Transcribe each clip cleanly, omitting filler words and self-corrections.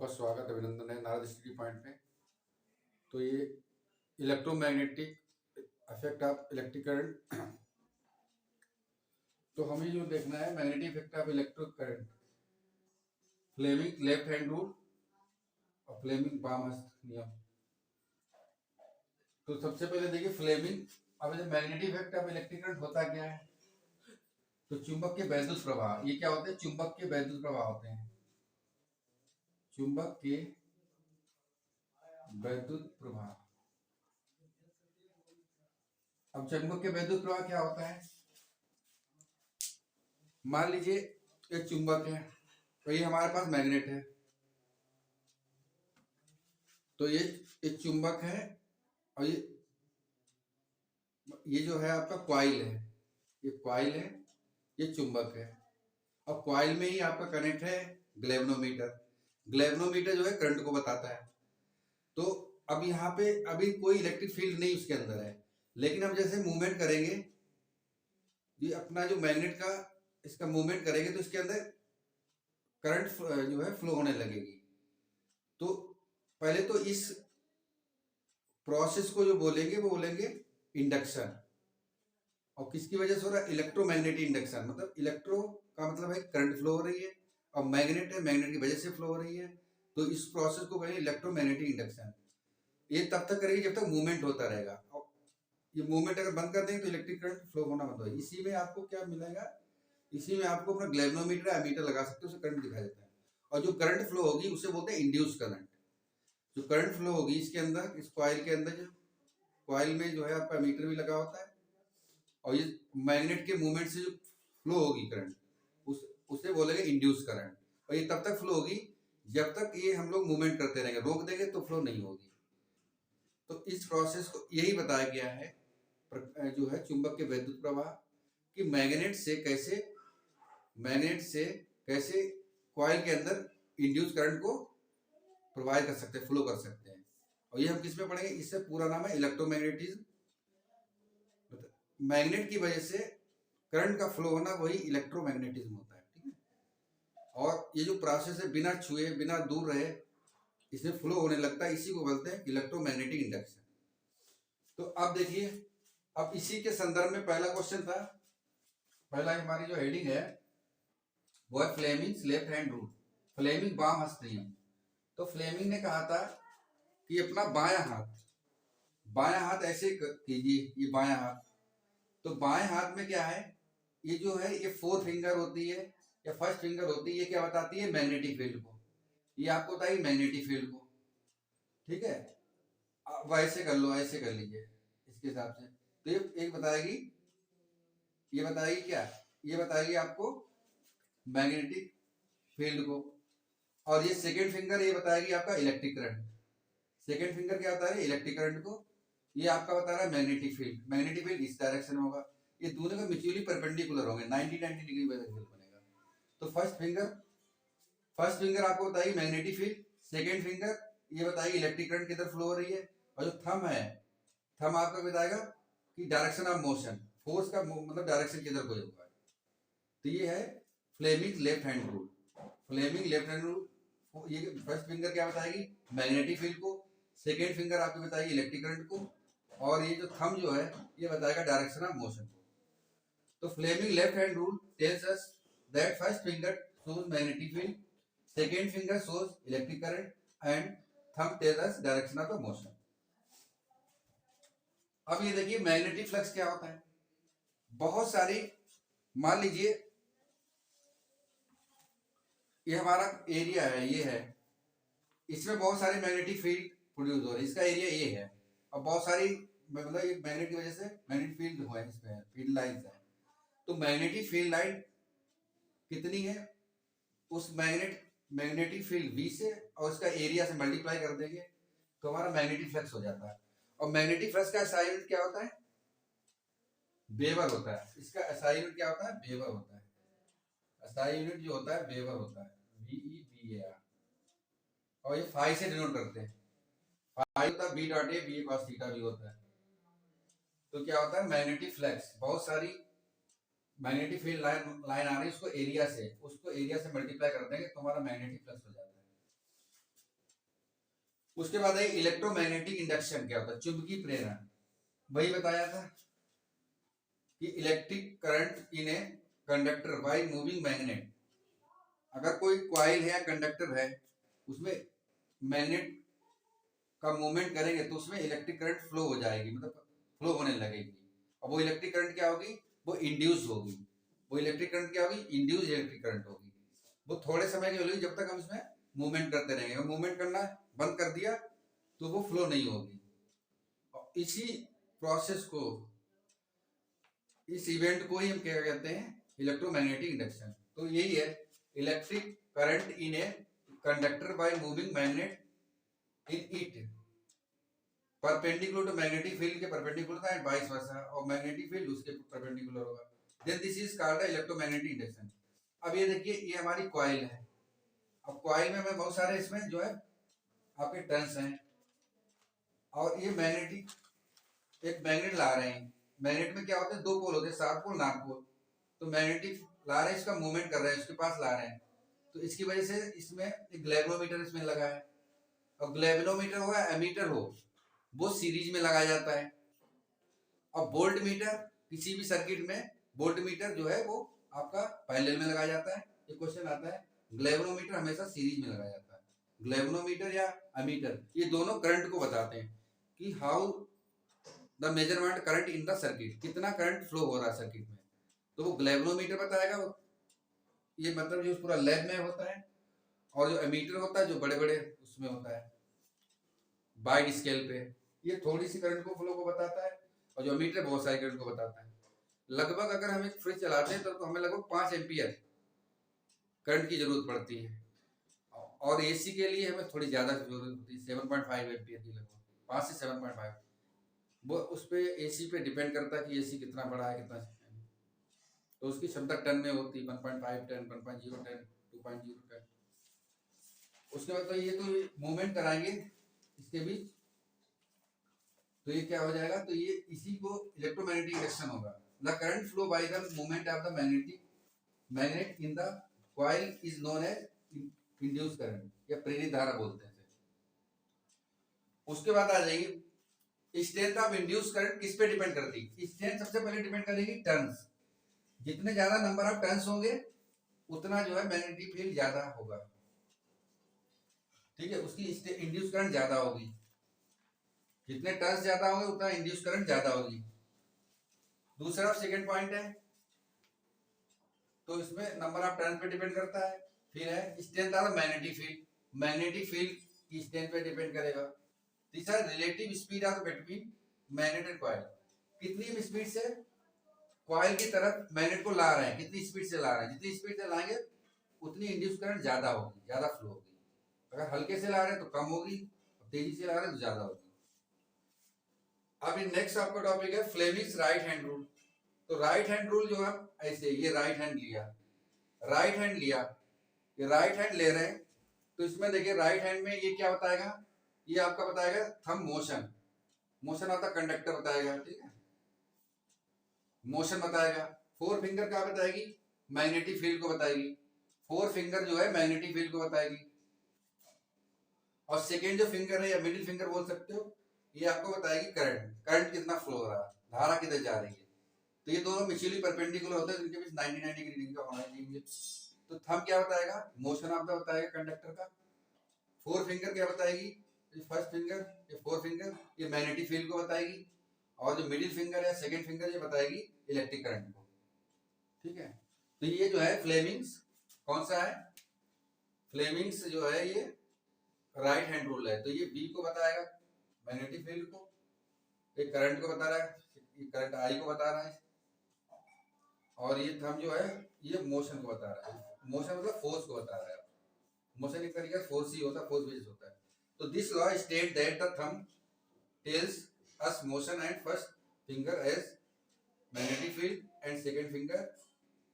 आपका स्वागत अभिनंदन है नारद स्टडी पॉइंट पे। तो ये electromagnetic effect of electric current. तो हमें जो देखना है magnetic effect of electric current, Fleming left hand rule और फ्लेमिंग बाम हस्त नियम। तो सबसे पहले देखिए फ्लेमिंग। अब जो magnetic effect of electric current होता क्या है, तो चुंबक के वैद्युत प्रवाह, ये क्या होते हैं, चुंबक के वैद्युत प्रवाह होते हैं। चुंबक के वैद्युत प्रवाह। अब चुंबक के वैद्युत प्रवाह क्या होता है, मान लीजिए एक चुंबक है, तो ये हमारे पास मैग्नेट है। तो ये एक चुंबक है और ये जो है आपका कॉइल है, ये कॉइल है, ये चुंबक है। और कॉइल में ही आपका कनेक्ट है ग्लेवनोमीटर। ग्लेवनोमीटर जो है करंट को बताता है। तो अब यहाँ पे अभी कोई इलेक्ट्रिक फील्ड नहीं उसके अंदर है, लेकिन हम जैसे मूवमेंट करेंगे, ये अपना जो मैग्नेट का इसका मूवमेंट करेंगे तो इसके अंदर करंट जो है फ्लो होने लगेगी। तो पहले तो इस प्रोसेस को जो बोलेंगे वो बोलेंगे इंडक्शन। और किसकी वजह से हो रहा है, इलेक्ट्रोमैग्नेटिक इंडक्शन। मतलब इलेक्ट्रो का मतलब है करंट फ्लो हो रही है, और मैग्नेट है, मैग्नेट की वजह से फ्लो हो रही है। तो इस प्रोसेस को कहेंगे इलेक्ट्रोमैग्नेटिक इंडक्शन। ये तब तक करेगी जब तक मूवमेंट होता रहेगा। और ये मूवमेंट अगर बंद कर देंगे तो इलेक्ट्रिक करंट फ्लो होना बंद होगा। इसी में आपको क्या मिलेगा, इसी में आपको अपना ग्लेवनोमीटर या एमीटर लगा सकते हो, उससे करंट दिखाई देता है। और जो करंट फ्लो होगी उसे बोलते हैं इंड्यूस करंट। जो करंट फ्लो होगी इसके अंदर, इस कॉइल के अंदर, जो कॉइल में जो है आपका एमीटर भी लगा होता है, और ये मैग्नेट के मूवमेंट से जो फ्लो होगी करंट, उसे बोलेंगे इंड्यूस करंट। और ये तब तक फ्लो होगी जब तक ये हम लोग मूवमेंट करते रहेंगे, रोक देंगे तो फ्लो नहीं होगी। तो इस प्रोसेस को यही बताया गया है जो है चुंबक के वैद्युत प्रवाह, कि मैग्नेट से कैसे कॉइल के अंदर इंड्यूस करंट को प्रोवाइड कर सकते हैं, फ्लो कर सकते हैं। और ये हम किस में पढ़ेंगे, इससे पूरा नाम है इलेक्ट्रोमैग्नेटिज्म। मैग्नेट की वजह से करंट का फ्लो होना वही इलेक्ट्रोमैग्नेटिज्म होता है, ठीक है। और ये जो प्रोसेस है बिना छुए बिना दूर रहे इसमें फ्लो होने लगता है, इसी को बोलते हैं इलेक्ट्रोमैग्नेटिक इंडक्शन। तो अब देखिए, अब इसी के संदर्भ में पहला क्वेश्चन था, पहला हमारी जो हेडिंग है वो है Fleming's left hand rule, Fleming बाम हस्त नियम। तो फ्लेमिंग ने कहा था कि अपना बायां हाथ ऐसे कीजिए, ये बायां हाथ। तो बाएं हाथ में क्या है, ये जो है ये फोर्थ फिंगर होती है या फर्स्ट फिंगर होती है, ये क्या बताती है, मैग्नेटिक फील्ड को। ये आपको बताइए मैग्नेटिक फील्ड को, ठीक है। अब ऐसे कर लो, ऐसे कर लीजिए इसके हिसाब से। तो ये एक बताएगी, ये बताएगी क्या, ये बताएगी आपको मैग्नेटिक फील्ड को। और ये सेकेंड फिंगर ये बताएगी आपका इलेक्ट्रिक करंट। सेकेंड फिंगर क्या बता रही है, इलेक्ट्रिक करंट को। ये आपका बता रहा है मैग्नेटिक फील्ड। मैग्नेटिक फील्ड इस डायरेक्शन में होगा, ये दोनों का म्यूचुअली परपेंडिकुलर होंगे, 90 डिग्री बनेगा। तो फर्स्ट फिंगर आपको बताएगी मैग्नेटिक फील्ड, सेकेंड फिंगर ये बताएगी इलेक्ट्रिक करंट किधर फ्लो हो रही है, और जो थंब है, थंब आपका बताएगा कि डायरेक्शन ऑफ मोशन, फोर्स का मतलब डायरेक्शन किधर को होगा। तो ये है Fleming left hand rule. Fleming left hand rule, ये फर्स्ट फिंगर क्या बताएगी, मैग्नेटिक फील्ड को, सेकेंड फिंगर आपकी बताएगी इलेक्ट्रिक करंट को, और ये जो थंब जो है ये बताएगा डायरेक्शन ऑफ मोशन को। तो Fleming left hand rule tells us that first finger shows magnetic field, second finger shows electric current, and thumb tells us direction of the motion. अब ये देखिए मैग्नेटिक फ्लक्स क्या होता है, बहुत सारी, मान लीजिए ये हमारा एरिया है, ये है, इसमें बहुत सारे मैग्नेटिक फील्ड प्रोड्यूस हो रहे हैं, इसका एरिया ये है, और बहुत सारी मतलब ये मैग्नेट की वजह से मैग्नेटिक फील्ड हुआ है, इसमें फील्ड लाइंस है। तो मैग्नेटिक फील्ड लाइन कितनी है, उस मैग्नेटिक फील्ड V से और उसका एरिया से मल्टीप्लाई कर देंगे तो हमारा मैग्नेटिक फ्लक्स हो जाता है। और मैग्नेटिक फ्लक्स का SI यूनिट क्या होता है, वेबर होता है। इसका SI यूनिट क्या होता है, वेबर होता है। SI यूनिट जो होता है वेबर होता है, VEBAR। और ये फाई से डिनोट करते हैं, फाई होता है B dot A, B cos theta भी होता है। तो क्या होता है, मैग्नेटिक फ्लक्स, बहुत सारी मैग्नेटिक फील्ड लाइन आ रही है, उसको एरिया से मल्टीप्लाई कर देंगे तो हमारा मैग्नेटिक फ्लक्स हो जाता है। उसके बाद है इलेक्ट्रोमैग्नेटिक इंडक्शन। क्या होता है? चुंबकीय प्रेरण। वही बताया था कि electric current in a conductor by moving magnet. अगर कोई कॉइल है या कंडक्टर है, उसमें मैग्नेट का मूवमेंट करेंगे तो उसमें इलेक्ट्रिक करंट फ्लो हो जाएगी, मतलब फ्लो होने लगेगी। और वो इलेक्ट्रिक करंट क्या होगी? वो इंड्यूस होगी। वो इलेक्ट्रिक करंट क्या होगी? इंड्यूस इलेक्ट्रिक करंट होगी। वो थोड़े समय की होगी जब तक हम इसमें मूवमेंट करते रहेंगे। मूवमेंट करना बंद कर दिया तो वो फ्लो नहीं होगी। और इसी प्रोसेस को, इस इवेंट को ही हम क्या कहते हैं? Electromagnetic induction. तो यही है, electric current in a conductor by moving magnet in it perpendicular to magnetic field के परपेंडिकुलर था एंड वाइस वर्सा, और मैग्नेटिक फील्ड उसके परपेंडिकुलर होगा। Then this is called electromagnetic induction. अब ये देखिए, ये हमारी कॉइल है। अब कॉइल में बहुत सारे इसमें जो है आपके टर्न्स हैं, और ये मैग्नेटिक, एक मैग्नेट ला रहे हैं। मैग्नेट में क्या होते हैं? दो पोल होते हैं, साउथ पोल नॉर्थ पोल। तो मैग्नेटिक ला रहे हैं, इसका मूवमेंट कर रहे हैं, इसके पास ला रहे हैं। तो इसकी वजह से इसमें एक ग्लेवनोमीटर इसमें लगा है। और ग्लेवनोमीटर हो या एमीटर हो, वो सीरीज में लगाया जाता है। और वोल्ट मीटर, किसी भी सर्किट में वोल्ट मीटर जो है वो आपका पैरेलल में लगाया जाता है। एक क्वेश्चन आता है, ग्लेवनोमीटर हमेशा सीरीज में लगाया जाता है। ग्लेवनोमीटर या एमीटर, ये दोनों करंट को बताते हैं कि how the measurement current in the circuit, कितना करंट फ्लो हो रहा है सर्किट में। तो वो ग्लेवनोमीटर बताएगा, ये मतलब जो पूरा लैब में होता है। और जो एमीटर होता है, जो बड़े बड़े उसमें होता है वाइड स्केल पे, ये थोड़ी सी करंट को फ्लो को बताता है। और जो मीटर बहुत सारी करंट को बताता है। लगभग अगर हम एक फ्रिज चलाते हैं तो हमें लगभग 5 एम्पियर करंट की जरूरत पड़ती है। और एसी के लिए हमें थोड़ी ज्यादा जरूरत होती है, 7.5 एम्पियर की, लगभग 5 से 7.5। वो उस पे एसी पे डिपेंड करता है कि एसी कितना बड़ा है, कितना। तो उसकी क्षमता टन में होती है, 1.5 टन, 1.0 टन, 2.0 टन। उसके बाद तो ये तो मूवमेंट कराएंगे इसके बीच, तो ये क्या हो जाएगा? तो ये इसी को इलेक्ट्रोमैग्नेटिक इंडक्शन होगा। The current flow by the movement of the magnet in the coil is known as induce current, या प्रेरित धारा बोलते हैं। उसके बाद आ जाएगी स्ट्रेंथ ऑफ इंड्यूस करंट। किस पे डिपेंड करती है? स्ट्रेंथ सबसे पहले डिपेंड करेगी टर्न्स। जितने ज्यादा नंबर ऑफ टर्न्स होंगे उतना जो है मैग्नेटिक फील्ड ज्यादा होगा। ठीक है, उसकी इंड्यूस करंट ज्यादा होगी। जितने टर्न्स ज्यादा होंगे उतना इंड्यूस करंट ज्यादा होगी। दूसरा सेकंड पॉइंट है, तो इसमें नंबर ऑफ टर्न पे डिपेंड करता है। फिर है strength of magnetic field, magnetic field की स्ट्रेंथ पे डिपेंड करेगा। तीसरा relative speed of between magnet and coil, कितनी स्पीड से कॉइल की तरफ मैग्नेट को ला रहे हैं, कितनी स्पीड से ला रहे हैं। जितनी स्पीड से लाएंगे उतनी इंड्यूस करंट ज्यादा होगी, ज्यादा फ्लो होगी। अगर हल्के से ला रहे हैं तो कम होगी, तेजी से ला रहे हैं तो ज्यादा होगी। अब नेक्स्ट आपका टॉपिक है फ्लेमिंग्स राइट हैंड रूल। तो राइट हैंड रूल जो है ऐसे, ये राइट हैंड लिया, राइट हैंड लिया, ये राइट हैंड ले रहे हैं। तो इसमें देखिए राइट हैंड में ये क्या बताएगा? ये आपका बताएगा thumb motion, motion of the conductor बताएगा। ठीक है, मोशन बताएगा। फोर फिंगर क्या बताएगी? मैग्नेटिक फील्ड को बताएगी। फोर फिंगर जो है मैग्नेटिक फील्ड को बताएगी। और सेकेंड जो फिंगर है या मिडिल फिंगर बोल सकते हो, ये आपको बताएगी करंट, करंट कितना फ्लो हो रहा है, धारा किधर जा रही है। तो ये दोनों म्यूचुअली परपेंडिकुलर होते हैं, इनके बीच 99 डिग्री रीडिंग का होना चाहिए। तो थंब क्या बताएगा? मोशन ऑफ द बताएगा कंडक्टर का। फोर फिंगर क्या बताएगी? फर्स्ट फिंगर, ये फोर फिंगर ये मैग्नेटिक फील्ड को बताएगी। और जो मिडिल फिंगर है सेकंड फिंगर, ये बताएगी इलेक्ट्रिक करंट को। ठीक है, तो ये जो है फ्लेमिंग्स, कौन सा है? फ्लेमिंग्स जो है ये राइट हैंड रूल है। तो ये बी को बताएगा मैग्नेटिक फील्ड को, ये करंट को बता रहा है, ये करंट आई को बता रहा है। और ये थंब जो है ये मोशन को बता रहा है। मोशन मतलब फोर्स को बता रहा है। मोशन एक तरीके से फोर्स ही होता है, फोर्स बेस्ड होता है। तो this law state that the thumb tells us motion and first finger as magnetic field and second finger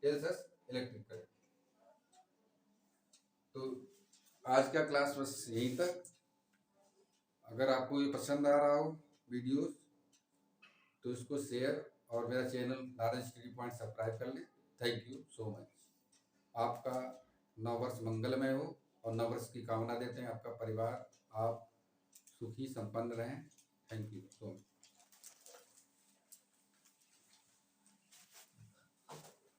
tells us electric current. तो आज का क्लास बस यहीं तक। अगर आपको ये पसंद आ रहा हो वीडियोस तो इसको शेयर और मेरा channel Narayan study point subscribe कर लें। Thank you so much. आपका नववर्ष मंगलमय हो और नववर्ष की कामना देते हैं। आपका परिवार, आप सुखी संपन्न रहें। Thank you so much.